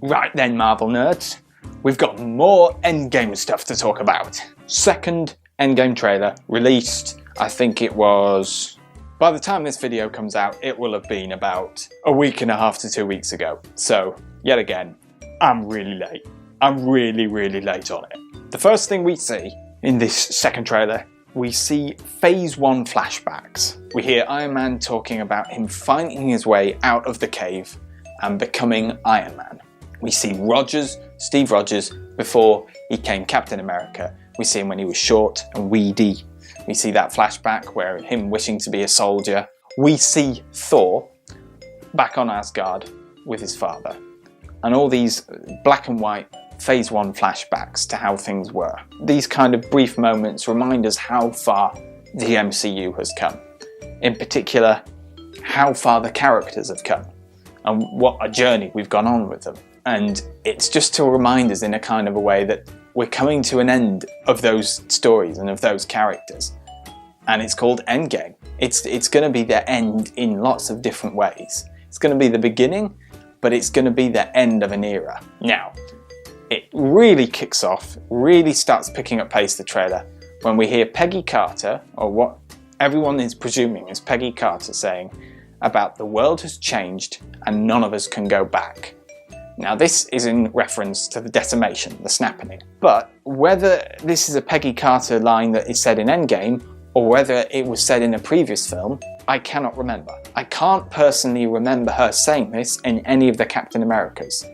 Right then, Marvel nerds, we've got more Endgame stuff to talk about. Second Endgame trailer released, I think it was... By the time this video comes out, it will have been about a week and a half to 2 weeks ago. So, yet again, I'm really late. I'm really late on it. The first thing we see in this second trailer, we see Phase 1 flashbacks. We hear Iron Man talking about him finding his way out of the cave and becoming Iron Man. We see Rogers, Steve Rogers, before he became Captain America. We see him when he was short and weedy. We see that flashback where him wishing to be a soldier. We see Thor back on Asgard with his father. And all these black and white Phase 1 flashbacks to how things were. These kind of brief moments remind us how far the MCU has come. In particular, how far the characters have come and what a journey we've gone on with them. And it's just to remind us in a kind of a way that we're coming to an end of those stories and of those characters. And it's called Endgame. It's going to be the end in lots of different ways. It's going to be the beginning, but it's going to be the end of an era. Now, it really kicks off, really starts picking up pace, the trailer, when we hear Peggy Carter, or what everyone is presuming is Peggy Carter, saying about the world has changed and none of us can go back. Now this is in reference to the decimation, the snapping. But whether this is a Peggy Carter line that is said in Endgame, or whether it was said in a previous film, I cannot remember. I can't personally remember her saying this in any of the Captain Americas.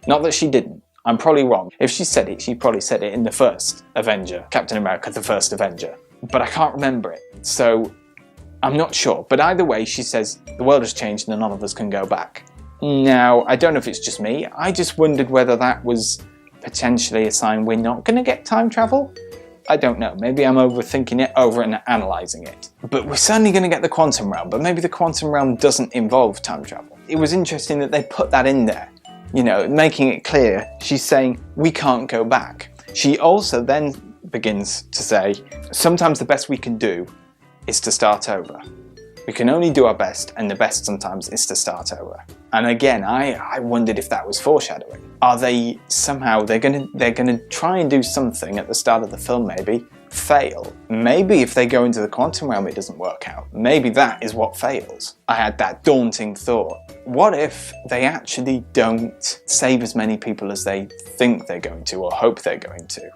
Not that she didn't. I'm probably wrong. If she said it, she probably said it in the first Avenger, Captain America, the first Avenger. But I can't remember it, so I'm not sure. But either way, she says, the world has changed and none of us can go back. Now, I don't know if it's just me, I just wondered whether that was potentially a sign we're not going to get time travel? I don't know, maybe I'm overthinking it, over and analysing it. But we're certainly going to get the quantum realm, but maybe the quantum realm doesn't involve time travel. It was interesting that they put that in there, you know, making it clear. She's saying, we can't go back. She also then begins to say, sometimes the best we can do is to start over. We can only do our best, and the best sometimes is to start over. And again, I wondered if that was foreshadowing. Are they somehow, they're gonna try and do something at the start of the film, maybe, fail. Maybe if they go into the quantum realm it doesn't work out. Maybe that is what fails. I had that daunting thought. What if they actually don't save as many people as they think they're going to, or hope they're going to?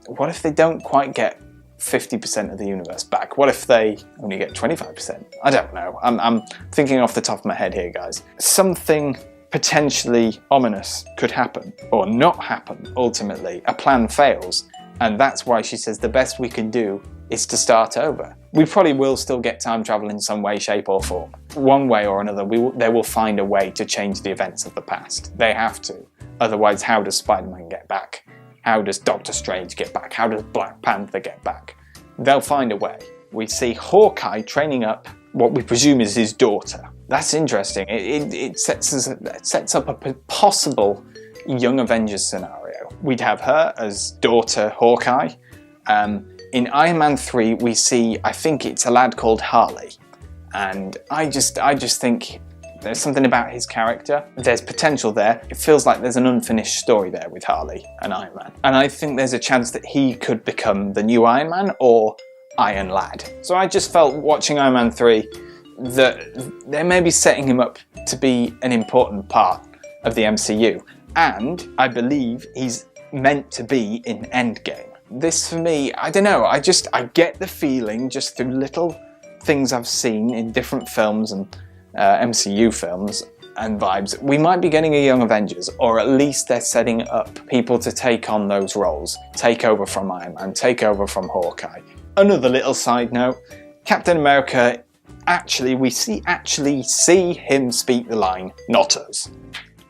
What if they don't quite get 50% of the universe back? What if they only get 25%? I don't know. I'm thinking off the top of my head here, guys. Something potentially ominous could happen, or not happen, ultimately. A plan fails, and that's why she says the best we can do is to start over. We probably will still get time travel in some way, shape or form. One way or another, they will find a way to change the events of the past. They have to. Otherwise, how does Spider-Man get back? How does Doctor Strange get back? How does Black Panther get back? They'll find a way. We see Hawkeye training up what we presume is his daughter. That's interesting. It sets up a possible Young Avengers scenario. We'd have her as daughter Hawkeye. In Iron Man 3, we see, I think it's a lad called Harley. And I just think there's something about his character. There's potential there. It feels like there's an unfinished story there with Harley and Iron Man. And I think there's a chance that he could become the new Iron Man or Iron Lad. So I just felt watching Iron Man 3 that they may be setting him up to be an important part of the MCU. And I believe he's meant to be in Endgame. This for me, I don't know, I get the feeling just through little things I've seen in different films and MCU films and vibes, we might be getting a Young Avengers, or at least they're setting up people to take on those roles, take over from Iron Man, take over from Hawkeye. Another little side note, Captain America, we actually see him speak the line, not us.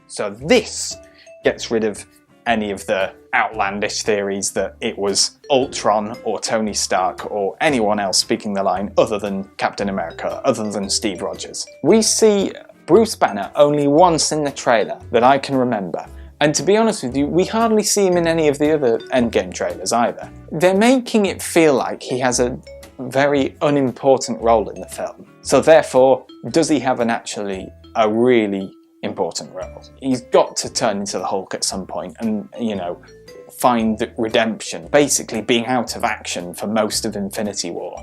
So this gets rid of any of the outlandish theories that it was Ultron or Tony Stark or anyone else speaking the line other than Captain America, other than Steve Rogers. We see Bruce Banner only once in the trailer that I can remember. And to be honest with you, we hardly see him in any of the other Endgame trailers either. They're making it feel like he has a very unimportant role in the film. So therefore, does he have a really important roles. He's got to turn into the Hulk at some point and, find redemption, basically being out of action for most of Infinity War.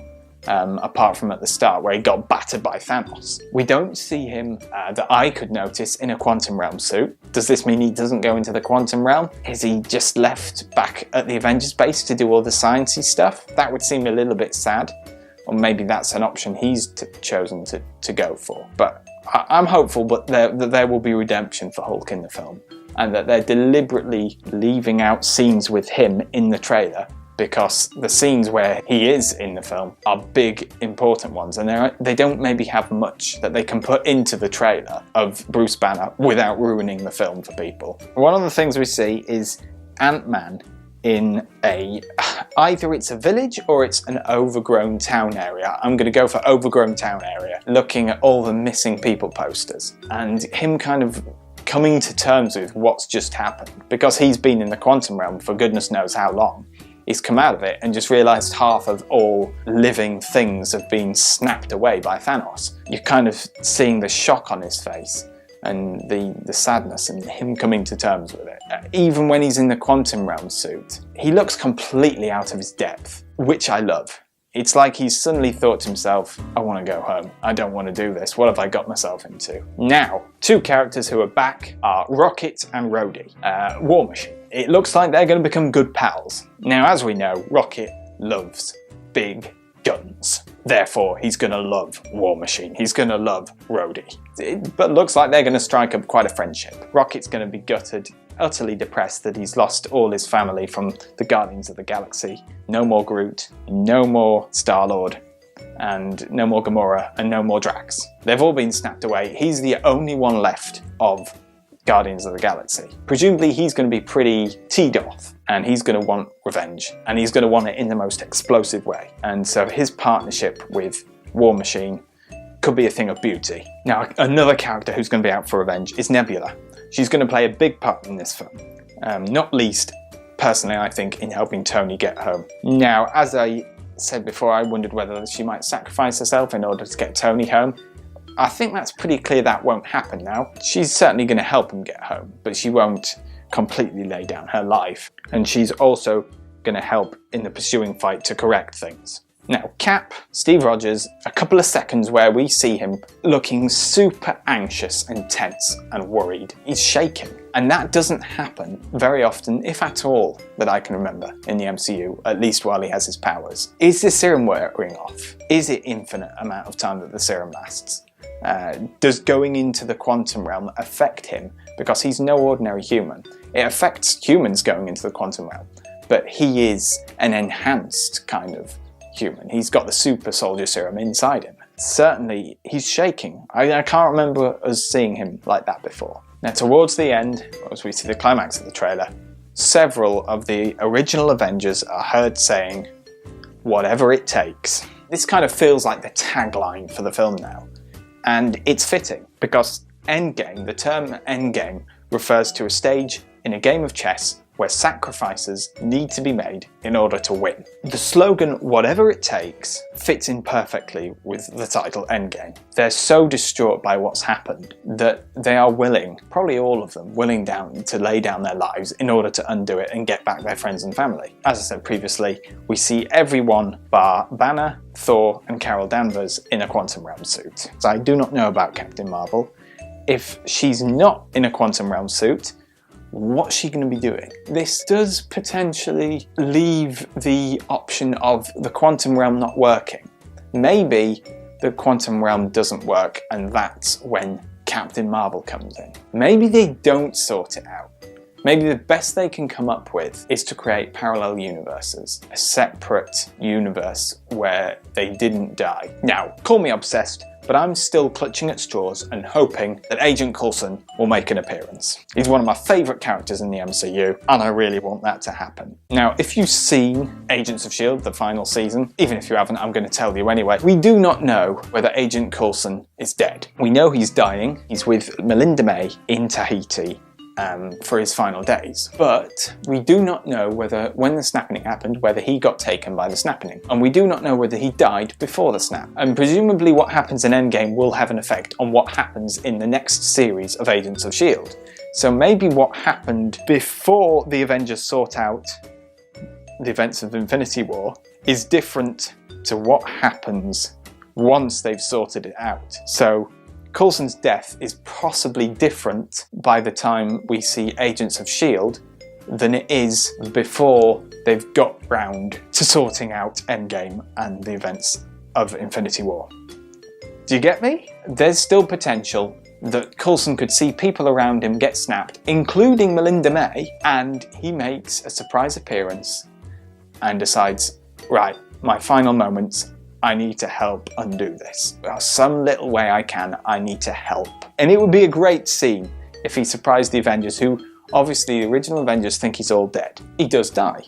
Apart from at the start where he got battered by Thanos. We don't see him, that I could notice, in a quantum realm suit. Does this mean he doesn't go into the quantum realm? Is he just left back at the Avengers base to do all the sciencey stuff? That would seem a little bit sad. Or maybe that's an option he's chosen to go for. But I'm hopeful that there will be redemption for Hulk in the film, and that they're deliberately leaving out scenes with him in the trailer, because the scenes where he is in the film are big, important ones, and they don't maybe have much that they can put into the trailer of Bruce Banner without ruining the film for people. One of the things we see is Ant-Man in either it's a village or it's an overgrown town area. I'm going to go for overgrown town area, looking at all the missing people posters, and him kind of coming to terms with what's just happened, because he's been in the quantum realm for goodness knows how long. He's come out of it and just realised half of all living things have been snapped away by Thanos. You're kind of seeing the shock on his face and the sadness and him coming to terms with it. Even when he's in the quantum realm suit, he looks completely out of his depth, which I love. It's like he's suddenly thought to himself, I want to go home. I don't want to do this. What have I got myself into? Now, two characters who are back are Rocket and Rhodey, War Machine. It looks like they're going to become good pals. Now, as we know, Rocket loves big guns. Therefore, he's going to love War Machine. He's going to love Rhodey. But it looks like they're going to strike up quite a friendship. Rocket's going to be gutted, utterly depressed that he's lost all his family from the Guardians of the Galaxy. No more Groot, no more Star-Lord, and no more Gamora, and no more Drax. They've all been snapped away. He's the only one left of Guardians of the Galaxy. Presumably he's going to be pretty teed off, and he's going to want revenge, and he's going to want it in the most explosive way. And so his partnership with War Machine could be a thing of beauty. Now, another character who's going to be out for revenge is Nebula. She's going to play a big part in this film, not least, personally, I think, in helping Tony get home. Now, as I said before, I wondered whether she might sacrifice herself in order to get Tony home. I think that's pretty clear that won't happen now. She's certainly going to help him get home, but she won't completely lay down her life. And she's also going to help in the pursuing fight to correct things. Now, Cap, Steve Rogers, a couple of seconds where we see him looking super anxious and tense and worried. He's shaking. And that doesn't happen very often, if at all, that I can remember in the MCU, at least while he has his powers. Is the serum wearing off? Is it infinite amount of time that the serum lasts? Does going into the quantum realm affect him? Because he's no ordinary human. It affects humans going into the quantum realm, but he is an enhanced kind of human. He's got the super soldier serum inside him. Certainly, he's shaking. I can't remember us seeing him like that before. Now, towards the end, as we see the climax of the trailer, several of the original Avengers are heard saying, "Whatever it takes." This kind of feels like the tagline for the film now. And it's fitting, because Endgame, the term Endgame, refers to a stage in a game of chess where sacrifices need to be made in order to win. The slogan, "Whatever it takes," fits in perfectly with the title Endgame. They're so distraught by what's happened that they are willing, probably all of them, willing to lay down their lives in order to undo it and get back their friends and family. As I said previously, we see everyone bar Banner, Thor, and Carol Danvers in a quantum realm suit. So I do not know about Captain Marvel. If she's not in a quantum realm suit, what's she going to be doing? This does potentially leave the option of the quantum realm not working. Maybe the quantum realm doesn't work and that's when Captain Marvel comes in. Maybe they don't sort it out. Maybe the best they can come up with is to create parallel universes, a separate universe where they didn't die. Now, call me obsessed, but I'm still clutching at straws and hoping that Agent Coulson will make an appearance. He's one of my favourite characters in the MCU, and I really want that to happen. Now, if you've seen Agents of S.H.I.E.L.D., the final season, even if you haven't, I'm going to tell you anyway, we do not know whether Agent Coulson is dead. We know he's dying. He's with Melinda May in Tahiti, for his final days. But we do not know whether, when the snapping happened, whether he got taken by the snapping. And we do not know whether he died before the snap. And presumably what happens in Endgame will have an effect on what happens in the next series of Agents of S.H.I.E.L.D. So maybe what happened before the Avengers sort out the events of Infinity War is different to what happens once they've sorted it out. So Coulson's death is possibly different by the time we see Agents of S.H.I.E.L.D. than it is before they've got round to sorting out Endgame and the events of Infinity War. Do you get me? There's still potential that Coulson could see people around him get snapped, including Melinda May, and he makes a surprise appearance and decides, right, my final moments, I need to help undo this. Some little way I can, I need to help. And it would be a great scene if he surprised the Avengers, who obviously the original Avengers think he's all dead. He does die,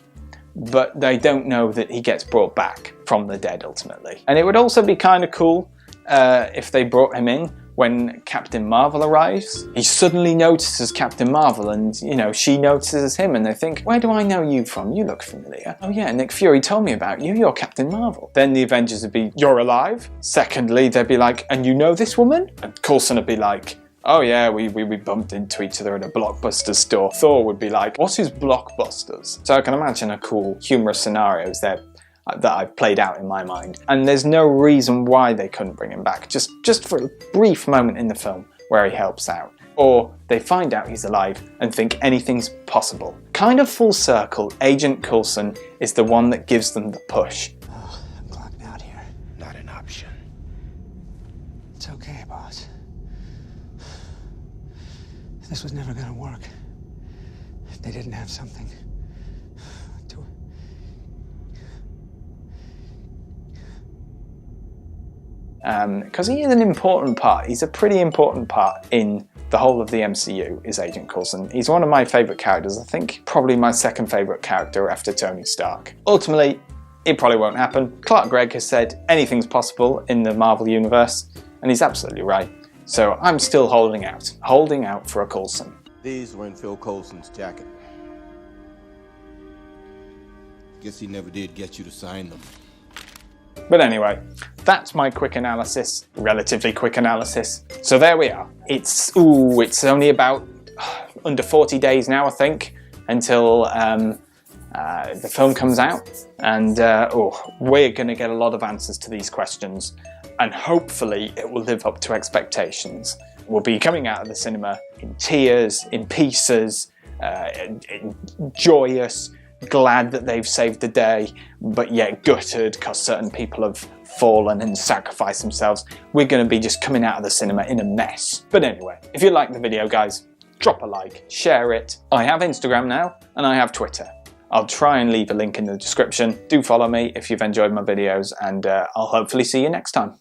but they don't know that he gets brought back from the dead ultimately. And it would also be kind of cool if they brought him in when Captain Marvel arrives. He suddenly notices Captain Marvel and, you know, she notices him and they think, where do I know you from? You look familiar. Oh yeah, Nick Fury told me about you. You're Captain Marvel. Then the Avengers would be, you're alive? Secondly, they'd be like, and you know this woman? And Coulson would be like, oh yeah, we bumped into each other at a Blockbuster store. Thor would be like, what is Blockbusters? So I can imagine a cool, humorous scenarios there that I've played out in my mind. And there's no reason why they couldn't bring him back, just for a brief moment in the film where he helps out. Or they find out he's alive and think anything's possible. Kind of full circle, Agent Coulson is the one that gives them the push. Oh, I'm clocked out here. Not an option. It's okay, boss. This was never gonna work. If they didn't have something to... Because he is an important part. He's a pretty important part in the whole of the MCU, is Agent Coulson. He's one of my favourite characters, I think. Probably my second favourite character after Tony Stark. Ultimately, it probably won't happen. Clark Gregg has said anything's possible in the Marvel Universe, and he's absolutely right. So I'm still holding out for a Coulson. These were in Phil Coulson's jacket. Guess he never did get you to sign them. But anyway, that's my quick analysis, relatively quick analysis. So there we are. It's only about under 40 days now, I think, until the film comes out. And we're going to get a lot of answers to these questions. And hopefully it will live up to expectations. We'll be coming out of the cinema in tears, in pieces, joyous, glad that they've saved the day, but yet gutted because certain people have fallen and sacrificed themselves. We're going to be just coming out of the cinema in a mess. But anyway, if you like the video, guys, drop a like, share it. I have Instagram now, and I have Twitter. I'll try and leave a link in the description. Do follow me if you've enjoyed my videos, and I'll hopefully see you next time.